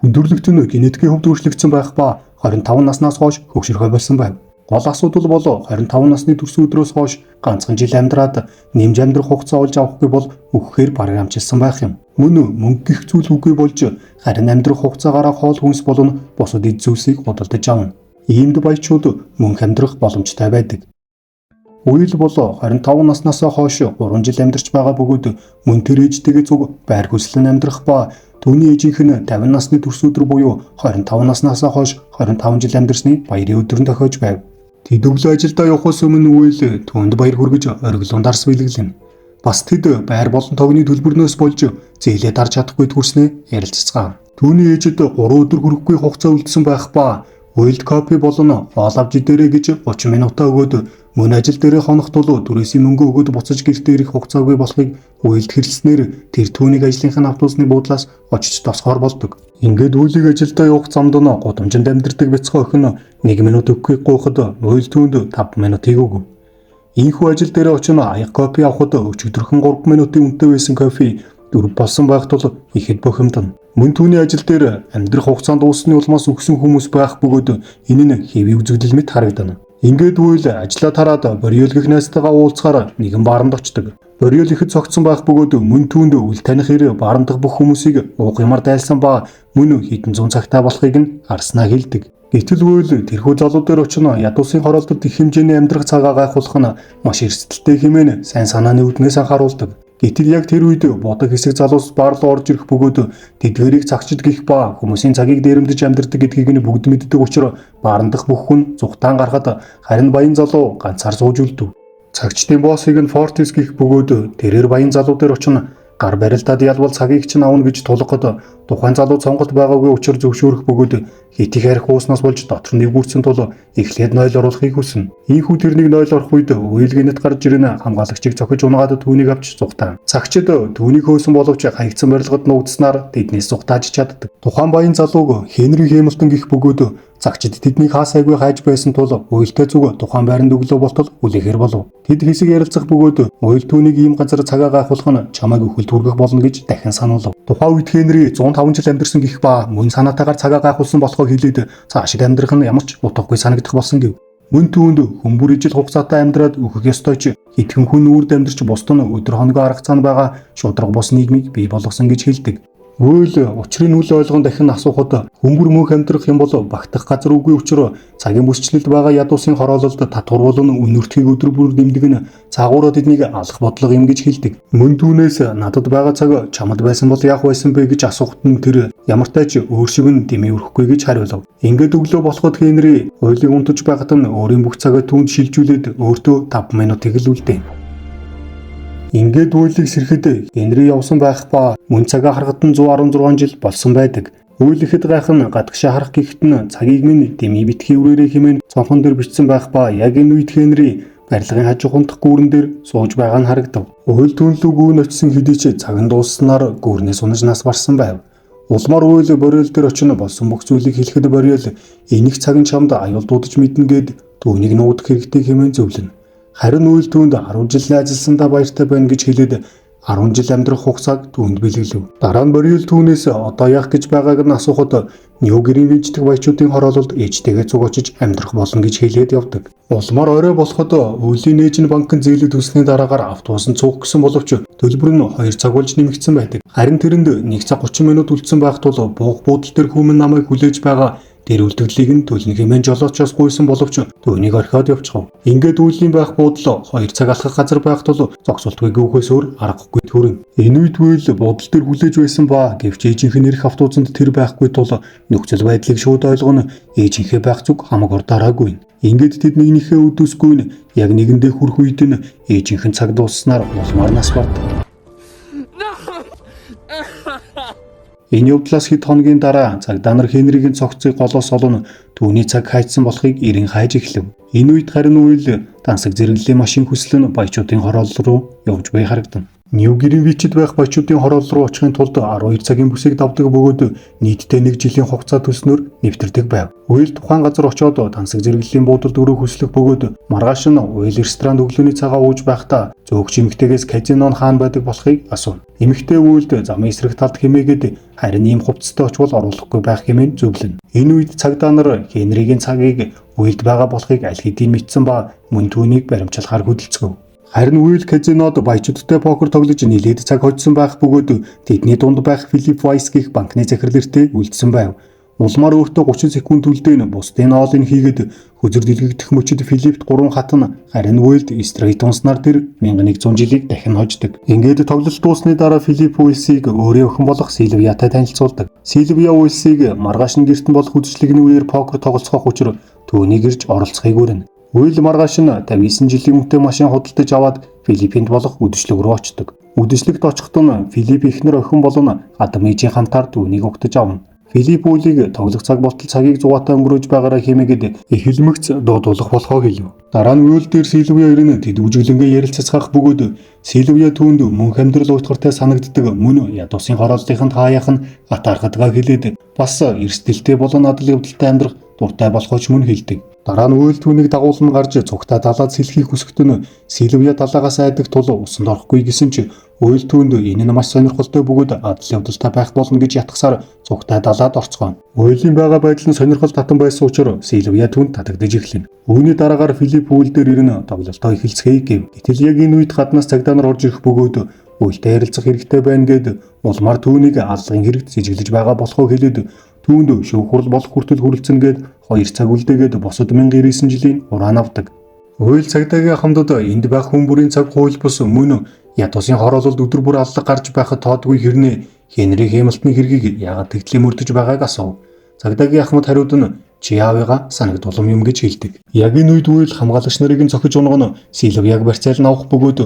Өндөрлөгт нь генетикийн хувьд өөрчлөгдсөн байх ба 25 наснаас хойш хөгшөрхөй болсон байна. Гол асуудал бол 25 насны төрсөн өдрөөс хойш ганцхан жил амьдраад нэмж амьдрах хугацаа олж авахгүй бол өгөхээр бараг амжилсан байх юм. Мөнгө гих зүйл үгүй болж харин амьдрах хугацаагаараа хоол хүнс болон бусад эд зүйлсийг худалдаж авна. Иймд баячууд мөнх амьдрах боломжтой байдаг. Үйл бол 25 наснаас хойш 3 жил амьдарч байгаа бөгөөд мөн тэр ээжтэйгээ зүг байр хөслөн амьдрах ба түүний ээжийнх нь 50 насны төрс өдөр буюу 25 наснаас хойш 25 жил амьдарсны баярын өдөр нь тохиож байв. Тэд өглөө ажилдаа явахаас өмнө үйл түүнд баяр хүргэж оргилуун дарс бэлгэлэн. Бас тэд байр болон тогны төлбөрнөөс болж зээлээ дарж чадахгүй төрснээ ярилццгаав. Түүний ээжэд 3 өдөр хүрэхгүй хугацаа үлдсэн байх ба World Cup болон хоол авч идээрэй гэж 30 минутаа өгөөд мөн ажил дээрээ хонох тул түрээсийн мөнгө өгөөд буцаж гэртээ ирэх хугацаагүй болохыг үйлд хэлснээр тэр түүнийг ажлынхаа автобусны буудлаас очиж тосгоор болдог. Ингээд үйлийг ажилдаа явах замд нь гудамжинд амьдардаг бяцхан охин 1 минут өгөхгүй гооход уйл түүнд 5 минутыг өгөв. Ийхүү ажил дээрээ очино аяг кофе авахд өчигдөрхөн 3 минутын үнэтэй байсан кофе 4 болсон байх тул ихэд бохимдон. Мөн түүний ажил дээр амьдрах хугацаанд дуусны улмаас өгсөн хүмүүс байх бөгөөд энэ нь хэвийн үзэгдэл мэт харагдана. Ингээд үйл ажлаа тараад Бориол гэх найзтайгаа уулзахаар нэгэн бааранд очдог. Бориол ихэд цогцсон байх бөгөөд мөн түүнд үл таних хэрэг бааранд дах бүх хүмүүсийг уух юмар дайлсан ба мөн хэдэн зуун цагтаа болохыг нь харснаа хэлдэг. Гэтэл үйл тэрхүү залуу дээр очино ядуусын хороолтод их хэмжээний амьдрах цагаа гайхуулах нь маш эрсдэлтэй хэмээн сайн санааны үүднээс анхааруулдаг. Гэтэл яг тэр үед бодог хэсэг залуус баар руу орж ирэх бөгөөд тэдгэрийг цагчд гих ба хүмүүсийн цагийг дээрэмдэж амьдардаг гэдгийг нь бүгд мэддэг учраас бааранд дах бүх хүн зүгтаан гарахад харин баян залуу ганцаар сууж үлдэв. Цагчдын боссыг нь Фортис гих бөгөөд тэрээр баян залуу дээр очино гар барилдаад ялбал цагийг чинь авна гэж тулгахад тухайн залуу цонголт байгаагүй учраас зөвшөөрөх бөгөөд хит их арх ууснаас болж дотор нэгүрсэн тул эхлээд нойл оруулахыг хүснэ. Ийхүү тэрнийг нойл орох үед үйлгэнэт гарч ирнэ хамгаалагчийг зохиж унгаад түүнийг авч зугтаа. Цагчид түүнийг хөөсөн боловч хаягдсан барилгад нуугдснаар тэднээс зугтааж чаддаг. Тухайн баян залууг Хенри Хэмилтон гих бөгөөд цагчид тэднийг хаасайгүй хайж байсан тул уйлтай зүг тухайн байранд өглөө болтол үлээхэр болов. Тэд хэсэг ярилцах бөгөөд уйл түүнийг ийм газар цагаа гайхуулах нь чамайг өхөлд хүргэх болно гэж дахин сануулв. Тухайн үед Хенри 105 жил амьдарсан гих ба мөн санаатаагаар цагаа гайхуулсан болохоо хэлээд цаашид амьдрах нь ямар ч утгагүй санагдах болсон гэв. Мөн түүнд хүмүүр ижил хугацаатай амьдраад өөхөх ёстой ч хэдхэн хүн үрд амьдарч бусд нь өдөр хоногоо арга цаана байгаа шудраг бус нийгмийг бий болгосон гэж хэлдэг. Үйл учрын үл ойлгон дахин асуухад хүмүүр мөнх амьдрах юм бол багтах газар үгүй учраас цагийн бүсчлэлд байгаа ядуусын хороололд татвар болон үнэртгийг өдөр бүр дэмдэг нь цаагаараа тэднийг алах бодлого юм гэж хэлдэг. Мөн түүнээс надад байгаа цаг чамд байсан бол яах байсан бэ гэж асуухад нь тэр ямартай ч өөр шиг нь дэмий өрөхгүй гэж хариулав. Ингээд өглөө болоход Хенри ойлыг унтаж байхад нь өөрийн бүх цагаа түүнд шилжүүлээд өөртөө 5 минутыг л үлдэв. Ингээд үйлийг сэрхэд Хенри явсан байх ба мөн цагаа харахад нь 116 жил болсон байдаг. Үйл ихэд гайхан гадагшаа харах гэхэд нь цагийг минь дэмий битгий үрээрээ хэмээн цонхон дээр бичсэн байх ба яг энэ үед Хенри барилгын хажуу хунтах гүүрэн дээр сууж байгаа нь харагдав. Үйл түнлүү гүүн очисон хэдий ч цаг нь дууссанаар гүүрнээс унаж нас барсан байв. Улмаар үйл Бориол дээр очино болсон бүх зүйлийг хэлэхэд Бориол энийх цаг нь чамд аюул дуудаж мэднэ гэд түүнийг нуудах хэрэгтэй хэмээн зөвлөнө. Харин үйл түүнд 10 жил ажилласандаа баяртай байна гэж хэлээд 10 жил амьдрах хугацааг түүнд бэлгэлв. Дараа нь Бориол түүнээс одоо яах гэж байгааг нь асуухад Нью-Гэрийн винчдэг баячуудын хороололд ээжтэйгээ цуг очиж амьдрах болно гэж хэлээд явдаг. Улмаар орой болоход үеийн ээж нь банкнд зээлээ төлсөний дараагаар автобусанд цуух гэсэн боловч төлбөр нь 2 цаг болж нэмэгдсэн байдаг. Харин тэрэнд 1 цаг 30 минут үлдсэн байх тул буух буудал дээр хүмүн намайг хүлээж байгаа тэр үлдэгдлийг нь төлнө хэмээн жолоочоос гуйсан боловч түүнийг орхиод явчихав. Ингээд үеийн байх буудлаа 2 цаг алхах газар байх тул зогсолтгүй гүөхөөс өөр аргагүй төрөн. Энэ үед үйл буудал дээр хүлээж байсан ба гэвч ээжийнх нь ирэх автобусанд тэр байхгүй тул нөхцөл байдлыг шууд ойлгоно ээжийнхээ байх зүг хамаг ордаараагүй. Ингээд тэд нэгнийхээ өдөөсгүй нь яг нэгэндээ хүрэх үед нь ээжийнх нь цаг дусснаар улмаар нас бардаг. Энэ явдлаас хэд хоногийн дараа цагдаа нар Хенригийн цогцыг голоос олно түүний цаг хайцсан болохыг эрен хайж эхлэв. Энэ үед харин үйл тансаг зэрэглэлийн машин хүслэн баячуудын хороол руу явж буй харагдана. Нью-Гринвичид байх баячуудын хороол руу очихын тулд 12 цагийн бүсийг давдаг бөгөөд нийтдээ 1 жилийн хугацаа төлснөөр нэвтэрдэг байв. Уйл тухайн газар очиод тансаг зэрэглэлийн буудалд өрөө хүслэх бөгөөд маргааш нь уйл ресторанд өглөөний цагаа ууж байхдаа зөөгч эмэгтэйгээс казинон хаана байдаг болохыг асуув. Эмэгтэй уйлд замын эсрэг талд хэмээгээд харин ийм хувцастай очвол оруулахгүй байх хэмээн зөвлөнө. Энэ үед цагдаа нар Хенригийн цагийг уйлд байгаа болохыг аль хэдийн мэдсэн ба мөн түүнийг баримтлахаар хөдөлцгөв. Харин Уйл казинод баячуудтай покер тоглож нэлээд цаг хоцсон байх бөгөөд тэдний дунд байх Филипп Вайс гэх банкны захирлэртэй үлдсэн байв. Улмаар өөртөө 30 секунд үлдээн бусдын оолыг хийгээд хөзөр дэлгэгдэх мөчөд Филиппт 3 хатна, харин Уйлд стрейт унснаар тэр 1100 жилийг дахин хождог. Ингээд тоглолт дуусны дараа Филипп Уилсийг өөрийн охин болох Сильвиятай танилцуулдаг. Сильвия Уилсийг маргааш нь гэртэн болох үдшилгэний үеэр покер тоглоцох учраа түүнийг ирж оролцохыг хүрнэ. Уйл маргааш нь 59 жилийн өмнөд машин худалдаж аваад Филиппинд болох үдшилэг рүү очдог. Үдшилэгт очиход нь Филипп эхнэр охин болон Адам ээжийн хамтаар түүнийг угтаж авна. Филипп Уйлийг тоглох цаг болтол цагийг зугаатай өнгөрөөж байгаараа хэмээгээд их хэлмэгц дуудуулах болохоо хэлв. Дараа нь Уйл дээр Сильвия ирнэ тэд үжиглэнгээ ярилццгаах бөгөөд Сильвия түүнд мөнх амьдрал уйтгартай санагддаг мөн яд усын хорооллынханд хаяах нь атаархадгаа хэлээд бас эрсдэлтэй болон надад явдалтай амьдрах дуртай болохооч мөн хэлдэг. Дараа нь Уйл түүнийг дагуулна гарч цугтаа далаад сэлхийг хүсгтэн Сильвия далаагаас айдаг тул усанд орохгүй гэсэн ч Уйл түүнд энэ нь маш сонирхолтой бөгөөд адал явдалтай байх болно гэж ятгсаар цугтаа далаад орцгоно. Уйлийн байгаа байдал нь сонирхол татан байсан учраас Сильвия түүнд татагдж эхлэнэ. Үүний дараагаар Филипп Уйл дээр ирнэ тоглолтоо эхэлцгээе гэв. Гэтэл яг энэ үед гаднаас цагдаа нар орж ирэх бөгөөд Уйлтэй ярилцах хэрэгтэй байна гэд улмаар түүнийг аллагын хэрэгт сэжиглэж байгаа болохоо хэлээд түүнд шүүх хурал болох хүртэл хүрэлцэн гээд 2 цаг үлдээгээд босод 1099 жилийн уран авдаг. Уйл цагдаагийн хамтад энд байх хүн бүрийн цаг хууль бус мөн яд усын хороололд өдөр бүр аллах гарч байхад тоодгүй хэрнээ Хенри Хэмилтны хэргийг яагаад тэгтлээ мөрдөж байгааг асуув. Цагдаагийн ахмад хариуд нь чи аавыгаа санагдулам юм гэж хэлдэг. Яг энэ үед Уйл хамгаалагч нарыг нь цохиж унгано Сильвияг барьцаал нь авах бөгөөд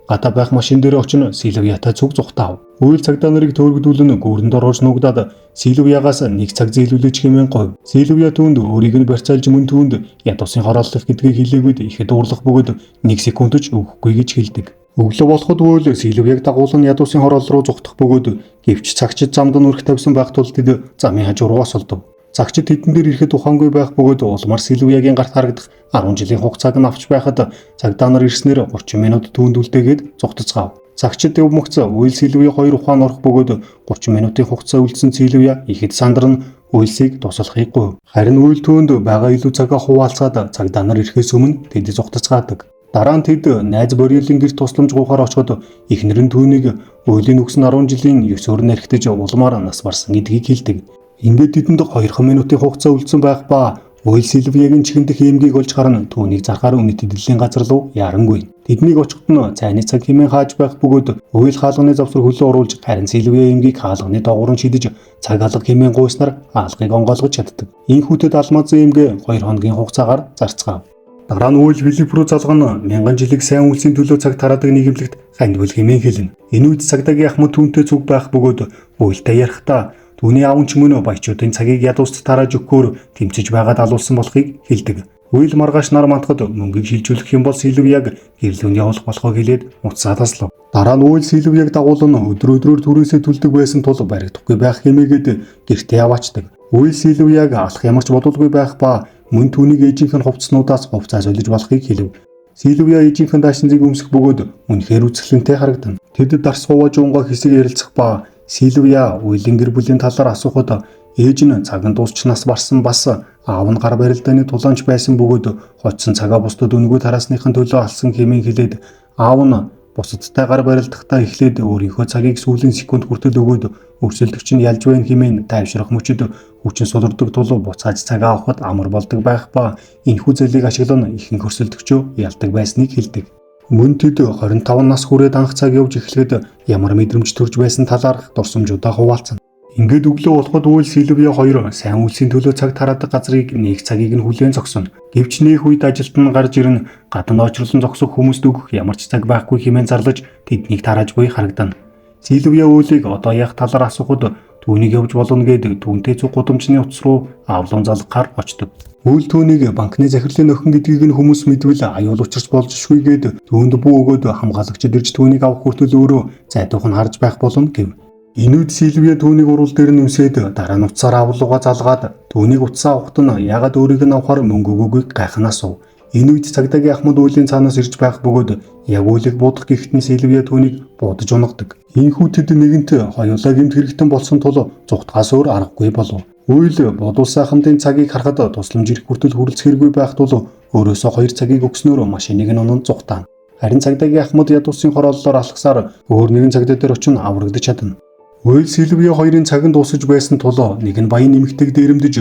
гадаа байх машин дээр очино Сильвиятай цуг зүхтаав. Уйл цагдаа нарыг төөргөдүүлэн гүүрэнд орж нугдаад Сильвиягаас 1 цаг зээлүүлж хэмээн говь. Сильвия түүнд өөрийг нь барьцаалж мөн түүнд яд усын хорооллох гэдгийг хэлээгүйд ихэд уурлах бөгөөд 1 секунд ч өгөхгүй гэж хэлдэг. Өглөө болоход Уйл Сильвияг дагуулan яд усын хороол руу зүхтах бөгөөд гэвч цагчид замд нь өрх тавьсан байх тул тэд замын хажуу руу осолдов. Цагчид тэдэн дээр ирэхэд ухаангүй байх бөгөөд улмаар Сильвиягийн гарт харагдах 10 жилийн хугацааг нь авч байхад цагдаа нар ирснээр 30 минут түүнд үлдээгээд зугтацгаав. Цагчид явмагц Уйл Сильвия 2 ухаан орох бөгөөд 30 минутын хугацаа үлдсэн Сильвия ихэд сандарн Уйлсийг туслахыг гуйв. Харин Уйл түүнд байгаа илүү цагаа хуваалцаад цагдаа нар ирэхээс өмнө тэд зугтацгаадаг. Дараа нь тэд найз Бориелийн гэрт тусламж гуйхаар очиход эхнэр нь түүнийг Уйлийн өгсөн 10 жилийн 9 өрн архитаж улмаар нас барсан гэдгийг хэлдэг. Ингээд тэдэнд 2 минутын хугацаа үлдсэн байх ба Уйл Сильвиягийн чихэндх эмгийг олж гарна түүнийг зархаар үнэт эдлийн газар руу яарангүй. Тэднийг очиход нь цайны цаг хэмээн хааж байх бөгөөд Уйл хаалганы завсар хөлөө оруулж харин Сильвия эмгийг хаалганы доогуур нь шидэж цаг алга хэмээн гуйснаар хаалгыг онгойлгож чаддаг. Инхүүтэд алмазын эмгээ 2 хоногийн хугацаагаар зарцгаав. Дараа нь Уйл Филипп рүү залгана 1000 жилиг сайн үлсийн төлөө цаг тараадаг нийгэмлэгт хандвал хэмээн хэлнэ. Энэ үед цагдаагийн ахмад түүнтэй зүг байх бөгөөд Уйлтай ярихдаа түүний аав ч мөн баячуудын цагийг ядууст тарааж өгөхөөр тэмцэж байгаад алуулсан болохыг хэлдэг. Уйл маргааш нар мантахад мөнгийг шилжүүлэх юм бол Сильвияг гэрлүүнд явуулах болохоо хэлээд уцаа таслав. Дараа нь Уйл Сильвияг дагуулan өдрөөр түрээсээ төлдөг байсан тул баригдахгүй байх хэмээгээд гэртээ аваачдаг. Уйл Сильвияг алах ямарч бодулгүй байх ба мөн түүнийг ээжийнх нь хувцснуудаас хувцаа солиж болохыг хэлв. Сильвия ээжийнх нь даашинзыг өмсөх бөгөөд үнэхээр үцгэлэнтэй харагдана. Тэд дарс хувааж унгаа хэсэг ярилцах ба Сильвия Уйлийн гэр бүлийн талаар асуухад ээж нь цагаан дуусч нас барсан бас аав нь гар барилдааны тулаанч байсан бөгөөд хоцсон цагаа бусдад өнгөө тараасныхын төлөө алсан хэмээн хэлээд аав нь бусадтай гар барилдахдаа эхлээд өөрийнхөө цагийг сүүлийн секунд хүртэл өгөөд өрсөлдөгч нь ялж байна хэмээн тайвшрах мөчөд хүчин сулардаг тул буцааж цагаа авахд амар болдог байх ба энэхүү зэлийг ашиглан ихэнх өрсөлдөгчөө ялдаг байсныг хэлдэг. Мөн тэд 25 нас хүрээд анх цаг явж эхлэхэд ямар мэдрэмж төрж байсан талаарх дурсамжуудаа хуваалцсан. Ингээд өглөө болоход Уйл Сильвия 2 сайн үлсийн төлөө цаг тараадаг газрыг нэг цагийг нь хүлээн зогсоно. Гэвч нээх үед ажилт нь гарч ирнэ гадна очрлон зогсох хүмүүст өгөх ямар ч цаг байхгүй хэмээн зарлаж тэднийг тарааж буй харагдана. Сильвия үйлийг одоо яах талаар асуухад түүнийг явж болно гэдэг түүнтэй цуг гудамжны утас руу авлон залгахаар очдог. Үйл түүнийг банкны захирлын охин гэдгийг нь хүмүүс мэдвэл аюул учирч болжшгүй гээд түүнд бүү өгөөд хамгаалагчид ирж түүнийг авах хүртэл өөрөө зайдуух нь харж байх болно гэв. Энэ үед Сильвия түүнийг урал дээр нь үсээд дараа нь утсаар авлууга залгаад түүнийг утсаа авахт нь яагаад өөрийг нь авахар мөнгө өгөөгүй гайхнаа асуув. Энэ үед цагдаагийн Ахмад үйлийн цаанаас ирж байх бөгөөд яг үйлийг буудах гэхэд нь Сильвия түүнийг буудаж унагадаг. Ийхүү тэд нэгэнт хоёулаа гэмт хэрэгтэн болсон тул зүгтгаас өөр аргагүй болов. Үйл бодул сайхамдын цагийг харахад тусламж ирэх хүртэл хүрэлцэх хэрэггүй байх тул өөрөөсөө 2 цагийг өгснөөр машиныг нь унан зугтаана. Харин цагдаагийн Ахмад яд усын хорооллоор алхасаар өөр нэгэн цагдаа дээр очин аврагдаж чадна. Үйл Сильвия хоёрын цаг нь дуусаж байсан тул нэг нь баян нэмэгтэйг дээрэмдэж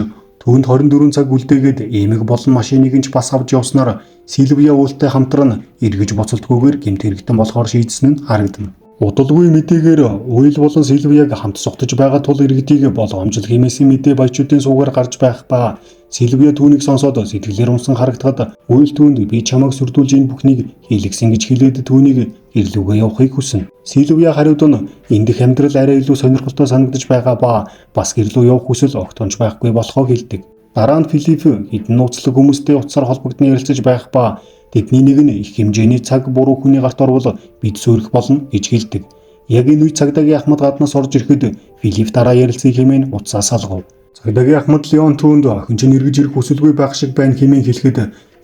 түүнд 24 цаг үлдээгээд эмэг болон машиныг нь ч бас авч явснаар Сильвия уултай хамтран эргэж буцалтгүйгээр гэмт хэрэгтэн болохоор шийдсэн нь харагдана. Удалгүй мэдээгээр Үйл болон Сильвияг хамт сухтаж байгаа тул иргэдийг болгоомжлох хэмээсэн мэдээ баячуудын суугаар гарч байх ба Сильвия түүнийг сонсоод сэтгэлээр унсан харагдахад Үйл түүнд би чамайг сүрдүүлж энэ бүхнийг хийлгсэн гэж хэлээд түүнийг ирлүүгээ явахыг хүснэ. Сильвия хариуд нь эндх амьдрал арай илүү сонирхолтой санагдаж байгаа ба бас гэрлүү явах хүсэл огтонч байхгүй болохоо хэлдэг. Дараа нь Филипп хэдэн нууцлаг хүмүүстэй утсаар холбогдсон ярилцаж байх ба тэдний нэг нь их хэмжээний цаг буруу хүний гарт орвол бид сөөрөх болно гэж хэлдэг. Яг энэ үед цагдаагийн Ахмад гаднаас орж ирэхэд Филипп дараа ярилцгийг хэмээн утсаа салгав. Цагдаагийн Ахмад Леон түүнд охин чинь эргэж ирэх хүсэлгүй байх шиг байна хэмээн хэлэхэд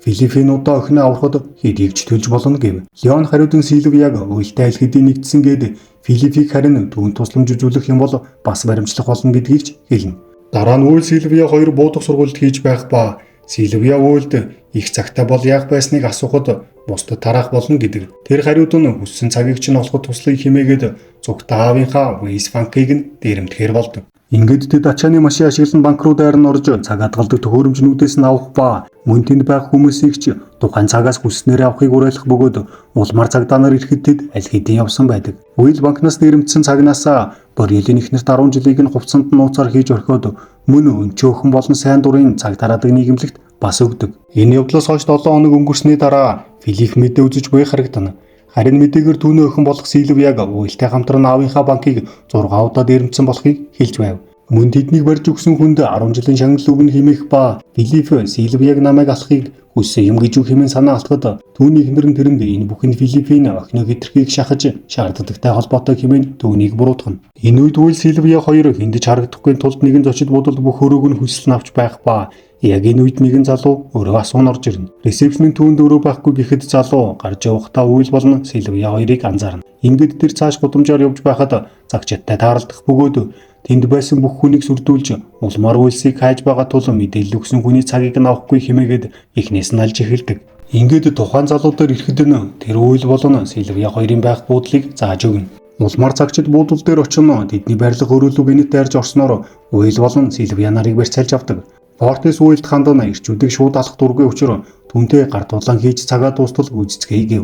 Филиппийн удаа охиноо аврахад хэдийг ч төлж болно гэв. Леон хариудан Сильвияг уйлтай аль хэдийн нэгдсэн гээд Филиппийг харин түүнд тусламж үзүүлэх юм бол бас баримтлах болно гэдгийг ч хэлнэ. Дараа нь Үйл Сильвия хоёр буудах сургалт хийж байх ба Сильвия Үйлд их цагтаа бол яах байсныг асуухад бусдад тараах болно гэдэг. Тэр хариуд нь хүссэн цагийг чинь олоход туслахыг хэмээгээд цугтаа аавынхаа Вейс банкыг нь дээрэмдэхээр болдог. Ингээд тэд ачааны машин ашиглан банк руу дайрн орж цаг хадгалдаг төхөөрөмжнүүдээс нь авах ба мөн тэнд байх хүмүүсийг ч тухайн цагаас хүсснээр авахыг уриалах бөгөөд улмаар цагдаа нар ирэхэд тэд аль хэдийн явсан байдаг. Үйл банкнаас дээрэмдсэн цагнаас Бориелийн ихнэрт 10 жилийг нь хувцсанд нууцаар хийж орхиод мөн өнчөөхөн болон сайн дурын цаг тараадаг нийгэмлэгт бас өгдөг. Энэ явдлаас хойш 7 хоног өнгөрсний дараа Филипп мэдээ үзэж буй харагдана. Харин мэдээгээр түүний охин болох Сильвияг Үйлтэй хамтран аавынхаа банкыг 6 удаа дээрэмдсэн болохыг хэлж байв. Мөн тэднийг барьж өгсөн хүнд 10 жилийн шагнал өгнө хэмээх ба Филипп Сильвияг намайг алахыг хүссэн юм гэж үг хэмээн санаа алдахад түүний ихнэр нь тэрэнд энэ бүхэн Филиппийн охиноо хэтэрхийг шахаж шаардлагатай холбоотой хэмээн түүнийг буруутгана. Энэ үед Үйл Сильвия хоёр хиндэж харагдахгүй тулд нэгэн зочид бодол бүх хөрөөг нь хүсэлн авч байх ба яг энэ үед нэгэн залуу өөрөө асуун орж ирнэ. Ресепшн түүнд өөрөө байхгүй гэхэд залуу гарч явахдаа Үйл болон Сильвия хоёрыг анзаарна. Ингээд тэр цааш гудамжаар явж байхад цагчтай тааралдах бөгөөд тэнд байсан бүх хүнийг сүрдүүлж улмаар Үйлсийг хайж байгаа тул мэдээлэл өгсөн хүний цагийг нь авахгүй хэмээгээд эхнээс нь алж эхэлдэг. Ингээд тухайн залуудаар ирэхэд нь тэр Үйл болон Сильвия хоёрын байх буудлыг зааж өгнө. Улмаар цагчид буудал дээр очино тэдний барилга өрөөлөг инэт дайрж орсноор Үйл болон Сильвия нарыг барьцаалж авдаг. Фортис Үйлд хандана ирчүүдийг шууд алах дургүй учраас түүнтэй гарт улаан хийж цагаа дуустал гүйцэтгэе гэв.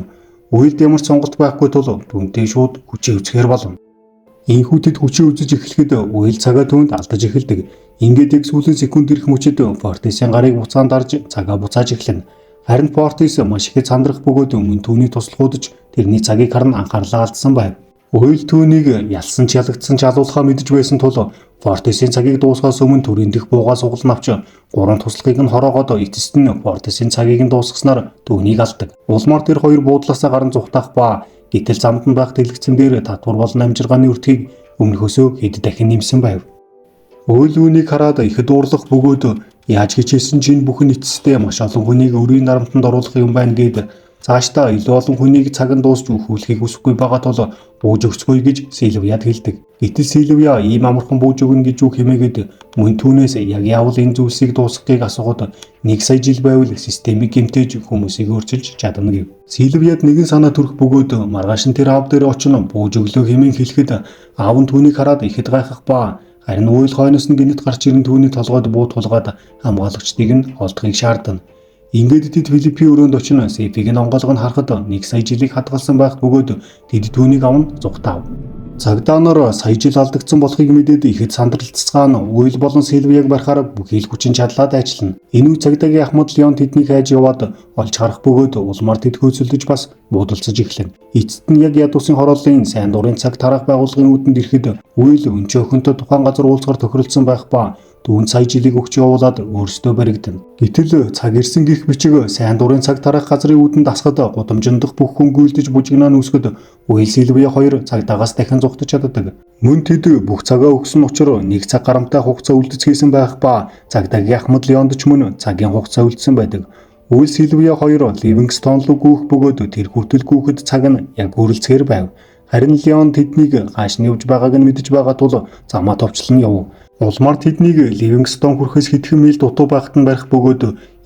Үйлд ямар ч сонголт байхгүй тул түүнтэй шууд хүчээ үзэхээр болно. Ийхүү тэд хүчээ үзэж эхлэхэд Үйл цагаа түүнд алдаж эхэлдэг. Ингээд яг сүүлийн секунд ирэх мөчөд Фортисын гарыг буцаанд дарж цагаа буцааж эхэлнэ. Харин Фортис маш их сандрах бөгөөд мөн түүний туслахуудж тэрний цагийг харан анхаарлаа алдсан байв. Үйл түүнийг ялсан ч ялагдсан ч алуулахаа мэдж байсан тул Фортисын цагийг дуусгахаас өмнө төрийн дэх буугаас угалн авч 3 туслахыг нь хороогоод эцэст нь Фортисын цагийг нь дуусгаснаар түүнийг алдаг. Улмаар тэр хоёр буудлаасаа гарan зүхтах ба гэтэл замд нь байх дэлгэцэн дээр татвар болон амжиргааны өртгийг өмнөхөөсөө хэд дахин нэмсэн байв. Үйл үүнийг хараад ихэд уурлах бөгөөд яаж хичээсэн ч энэ бүхэн эцэстээ маш олон хүнийг өрийн дарамтанд оруулах юм байна гэд цаашдаа илүү олон хүнийг цаг нь дуусч өхүүлэхийг хүсэхгүй байгаа тул бууж өгцгөөе гэж Сильвияд хэлдэг. Гэтэл Сильвия ийм амархан бууж өгнө гэж үг хэмээгээд мөн түүнээс яг яавал энэ зүйлсийг дуусгахыг асуухад 1 сая жил байвал системийг гэмтээж хүмүүсийг өөрчилж чадна гэв. Сильвияд нэгэн санаа төрөх бөгөөд маргааш нь тэр аав дээр очино бууж өглөө хэмээн хэлэхэд аав нь түүнийг хараад ихэд гайхах ба харин Үйл хойноос нь гинэт гарч ирэн түүний толгойд буу тулгаад хамгаалагчдыг нь олдохыг шаардна. Ингээд тэд Филиппийн өрөөнд очино Сефиг нь онгойлгоо харахад 1 сая жилийг хадгалсан байх бөгөөд тэд түүнийг аван зүгтаав. Цагдаа нар сая жил алдагдсан болохыг мэдээд ихэд сандралцгаан үйл болон Сильвияг барихаар бүхий л хүчин чадлаад ажиллана. Энэ үе цагдаагийн Ахмад Леон тэднийг хайж яваад олж харах бөгөөд улмаар тэд хөөцөлдөж бас буудалцаж эхлэв. Эцэст нь яг ядуусын хорооллын сайн дурын цаг тараах байгууллагын үүдэнд ирэхэд үйл өнчөө өхөнтө тухайн газар уулзгаар тохиролцсон байх ба түүнд сая жилиг өгч явуулаад өөрсдөө баригдана. Гэтэл цаг ирсэн гих бичиг сайн дурын цаг тараах газрын үүдэнд асахад гудамжиндах бүх хүн гүйлдэж бужигнаа нүсгэд Уйл Сильвия хоёр цагдаагаас дахин зугтаж чаддаг. Мөн тэд бүх цагаа өгсөн учраас нэг цаг гарамтай хугацаа үлдэцгээсэн байх ба цагдаагийн Ахмад Леонд ч мөн цагийн хугацаа үлдсэн байдаг. Уйл Сильвия хоёр Ливингстон руу гүйх бөгөөд тэр хүртэл гүйхэд цаг нь яг үрэлцгээр байв. Харин Леон тэднийг хааш нь явж байгааг нь мэдэж байгаа тул замаа товчлон яв. Улмаар тэднийг Ливингстон хүрэхээс хэдхэн миль дутуу байхад нь барих бөгөөд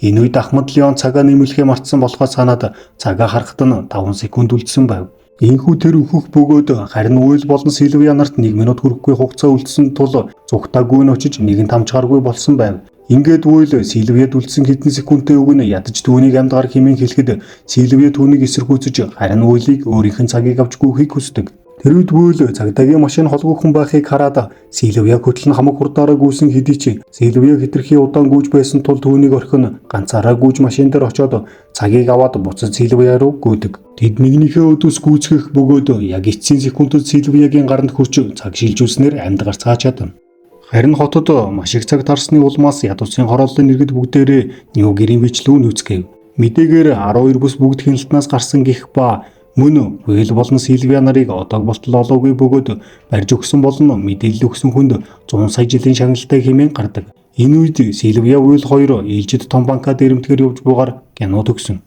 энэ үед Ахмад Леон цагаа нэмэлхээ мартсан болохоос санаад цагаа харахад нь 5 секунд үлдсэн байв. Ийхүү тэр өөхөх бөгөөд харин Уйл болон Сильвия нарт 1 минут хүрэхгүй хугацаа үлдсэн тул зүгтаагүй нь очиж нэг нь тамчгааргүй болсон байв. Ингээд Уйл Сильвияд үлдсэн хэдэн секундтэй үг нь ядаж түүнийг амьдгаар хэмээн хэлэхэд Сильвия түүнийг эсэргүүцэж харин Уйлыг өөрийнх нь цагийг авч гүйхийг хүсдэг. Тэр үед Уйл цагдаагийн машин холгүйхэн байхыг хараад Сильвия хөтлөн хамаг хурдаараа гүйсэн хэдий ч Сильвия хитрхи удаан гүйж байсан тул түүнийг орхин ганцаараа гүйж машин дээр очоод цагийг аваад буцаж Сильвия руу гүйдэг. Тэд нэгнийхээ өдөөс гүйцгэх бөгөөд яг эцсийн секундэд Сильвиягийн гаранд хүрч цаг шилжүүлснээр амьд гарцгаа чадна. Харин хотод маш их цаг тарсны улмаас ядуусын хорооллын иргэд бүгдээрээ Нью-Гэрийн бичлүүн үзгэв. Мэдээгээр 12 бүс бүгд хяналтнаас гарсан гих ба мөн Уйл болон Сильвия нарыг одог болтол олоогүй бөгөөд барьж өгсөн болон мэдээлэл өгсөн хүнд 100 сая жилийн шагналтай хэмээн гардаг. Энэ үед Сильвия Уйл хоёр ээлжид том банкад ирэмтгэр явж бугаар кино төгсөн.